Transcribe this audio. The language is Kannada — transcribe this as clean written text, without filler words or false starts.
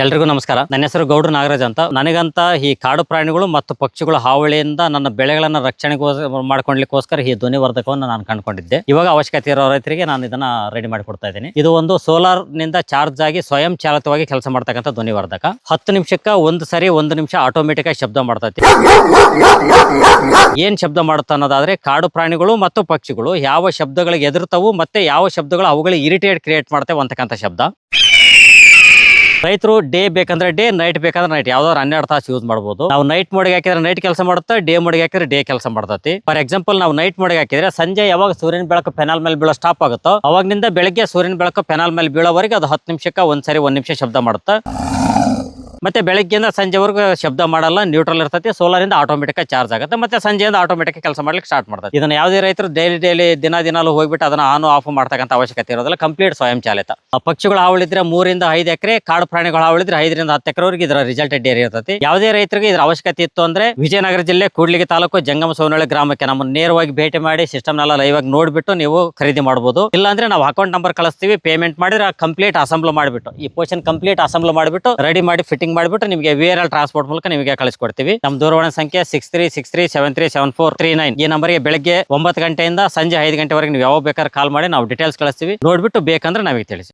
ಎಲ್ರಿಗೂ ನಮಸ್ಕಾರ. ನನ್ನ ಹೆಸರು ಗೌಡ್ರು ನಾಗರಾಜ್ ಅಂತ. ನನಗಂತ ಈ ಕಾಡು ಪ್ರಾಣಿಗಳು ಮತ್ತು ಪಕ್ಷಿಗಳ ಹಾವಳಿಯಿಂದ ನನ್ನ ಬೆಳೆಗಳನ್ನ ರಕ್ಷಣೆ ಮಾಡ್ಕೊಳ್ಲಿಕ್ಕೋಸ್ಕರ ಈ ಧ್ವನಿವರ್ಧಕವನ್ನು ನಾನು ಕಂಡುಕೊಂಡಿದ್ದೆ. ಇವಾಗ ಅವಶ್ಯಕತೆ ಇರೋ ರೈತರಿಗೆ ನಾನು ಇದನ್ನ ರೆಡಿ ಮಾಡಿ ಕೊಡ್ತಾ ಇದ್ದೀನಿ. ಇದು ಒಂದು ಸೋಲಾರ್ ನಿಂದ ಚಾರ್ಜ್ ಆಗಿ ಸ್ವಯಂ ಚಾಲಿತವಾಗಿ ಕೆಲಸ ಮಾಡ್ತಕ್ಕಂಥ ಧ್ವನಿವರ್ಧಕ. 10 ನಿಮಿಷಕ್ಕೆ ಒಂದು ನಿಮಿಷ ಆಟೋಮೆಟಿಕ್ ಆಗಿ ಶಬ್ದ ಮಾಡ್ತೈತಿ. ಏನ್ ಶಬ್ದ ಮಾಡುತ್ತ ಅನ್ನೋದಾದ್ರೆ ಕಾಡು ಪ್ರಾಣಿಗಳು ಮತ್ತು ಪಕ್ಷಿಗಳು ಯಾವ ಶಬ್ದಗಳಿಗೆ ಎದುರ್ತಾವು ಮತ್ತೆ ಯಾವ ಶಬ್ದಗಳು ಅವುಗಳಿಗೆ ಇರಿಟೇಟ್ ಕ್ರಿಯೇಟ್ ಮಾಡ್ತೇವೆ ಅಂತಕ್ಕಂಥ ಶಬ್ದ. ರೈತರು ಡೇ ಬೇಕಂದ್ರೆ ಡೇ, ನೈಟ್ ಬೇಕಂದ್ರೆ ನೈಟ್, ಯಾವ್ದಾದ್ರು 12 ತಾಸು ಯೂಸ್ ಮಾಡಬಹುದು. ನಾವು ನೈಟ್ ಮೋಡಿಗೆ ಹಾಕಿದ್ರೆ ನೈಟ್ ಕೆಲಸ ಮಾಡುತ್ತೆ, ಡೇ ಮೋಡಿಗೆ ಹಾಕಿದ್ರೆ ಡೇ ಕೆಲಸ ಮಾಡ್ತೈತಿ. ಫಾರ್ ಎಕ್ಸಾಂಪಲ್ ನಾವು ನೈಟ್ ಮೋಡಿಗೆ ಹಾಕಿದ್ರೆ ಸಂಜೆ ಯಾವಾಗ ಸೂರ್ಯನ ಬೆಳಕು ಪೆನಾಲ್ ಮೇಲೆ ಬೀಳೋ ಸ್ಟಾಪ್ ಆಗುತ್ತೋ ಅವಾಗಿನಿಂದ ಬೆಳಗ್ಗೆ ಸೂರ್ಯನ ಬೆಳಕು ಪೆನಾಲ್ ಮೇಲೆ ಬೀಳೋವರೆಗೆ ಅದು 10 ನಿಮಿಷಕ್ಕೆ ಒಂದ್ಸರಿ 1 ನಿಮಿಷ ಶಬ್ದ ಮಾಡುತ್ತೆ. ಮತ್ತೆ ಬೆಳಗ್ಗೆಯಿಂದ ಸಂಜೆವರೆಗೂ ಶಬ್ದ ಮಾಡಲ್ಲ, ನ್ಯೂಟ್ರಲ್ ಇರ್ತೈತಿ. ಸೋಲಾರ್ ಇಂದ ಆಟೋಮೆಟಿಕ್ ಚಾರ್ಜ್ ಆಗುತ್ತೆ, ಮತ್ತೆ ಸಂಜೆಯಿಂದ ಆಟೋಮೆಟಿಕ್ ಕೆಲಸ ಮಾಡ್ಲಿಕ್ಕೆ ಸ್ಟಾರ್ಟ್ ಮಾಡ್ತದೆ. ಇದನ್ನ ಯಾವುದೇ ರೈತರು ಡೈಲಿ ದಿನಾಲು ಹೋಗ್ಬಿಟ್ಟು ಅದನ್ನ ಆನ್ ಆಫ್ ಮಾಡ್ತಕ್ಕಂಥ ಅವಶ್ಯಕತೆ ಇರೋದಿಲ್ಲ. ಕಂಪ್ಲೀಟ್ ಸ್ವಯಂ ಚಾಲಿತ. ಪಕ್ಷಿಗಳ ಹಾವಳಿದ್ರೆ 3 ರಿಂದ 5 ಎಕರೆ, ಕಾಡು ಪ್ರಾಣಿಗಳ ಹಾವಳಿದ್ರೆ 5 ರಿಂದ 10 ಎಕರೆವರೆಗೆ ಇದರ ರಿಸಲ್ಟ್ ಡೇರಿ ಇರ್ತೈತಿ. ಯಾವುದೇ ರೈತರಿಗೆ ಇದರ ಅವಶ್ಯಕತೆ ಇತ್ತು ಅಂದ್ರೆ ವಿಜಯನಗರ ಜಿಲ್ಲೆ ಕೂಡ್ಲಿಗಿ ತಾಲೂಕು ಜಂಗಮಸೋನಹಳ್ಳಿ ಗ್ರಾಮಕ್ಕೆ ನಮ್ಮನ್ನು ನೇರವಾಗಿ ಭೇಟಿ ಮಾಡಿ ಸಿಸ್ಟಮ್ ನೆಲ್ಲ ಲೈವ್ ಆಗಿ ನೋಡ್ಬಿಟ್ಟು ನೀವು ಖರೀದಿ ಮಾಡಬಹುದು. ಇಲ್ಲಾಂದ್ರೆ ನಾವು ಅಕೌಂಟ್ ನಂಬರ್ ಕಳಿಸ್ತೀವಿ, ಪೇಮೆಂಟ್ ಮಾಡಿದ್ರೆ ಕಂಪ್ಲೀಟ್ ಅಸೆಂಬ್ಲ್ ಮಾಡಿಬಿಟ್ಟು ಈ ಪೋರ್ಷನ್ ಕಂಪ್ಲೀಟ್ ಅಸೆಂಬ್ಲ್ ಮಾಡಿಬಿಟ್ಟು ರೆಡಿ ಮಾಡಿ ಫಿಟ್ಟಿಂಗ್ ಮಾಡಿಬಿಟ್ಟು ನಿಮಗೆ VRL ಟ್ರಾನ್ಸ್ಪೋರ್ಟ್ ಮೂಲಕ ನಿಮಗೆ ಕಳಿಸ್ಕೊಡ್ತೀವಿ. ನಮ್ಮ ದೂರವಾಣಿ ಸಂಖ್ಯೆ 6363737439. ಈ ನಂಬರ್ಗೆ ಬೆಳಗ್ಗೆ 9 ಗಂಟೆಯಿಂದ ಸಂಜೆ 5 ಗಂಟೆವರೆಗೆ ನೀವು ಯಾವಾಗ ಬೇಕಾದ್ರೆ ಕಾಲ್ ಮಾಡಿ ನಾವು ಡೀಟೇಲ್ಸ್ ಕಳಿಸ್ತೀವಿ. ನೋಡ್ಬಿಟ್ಟು ಬೇಕಂದ್ರೆ ನಮಗೆ ತಿಳಿಸಿ.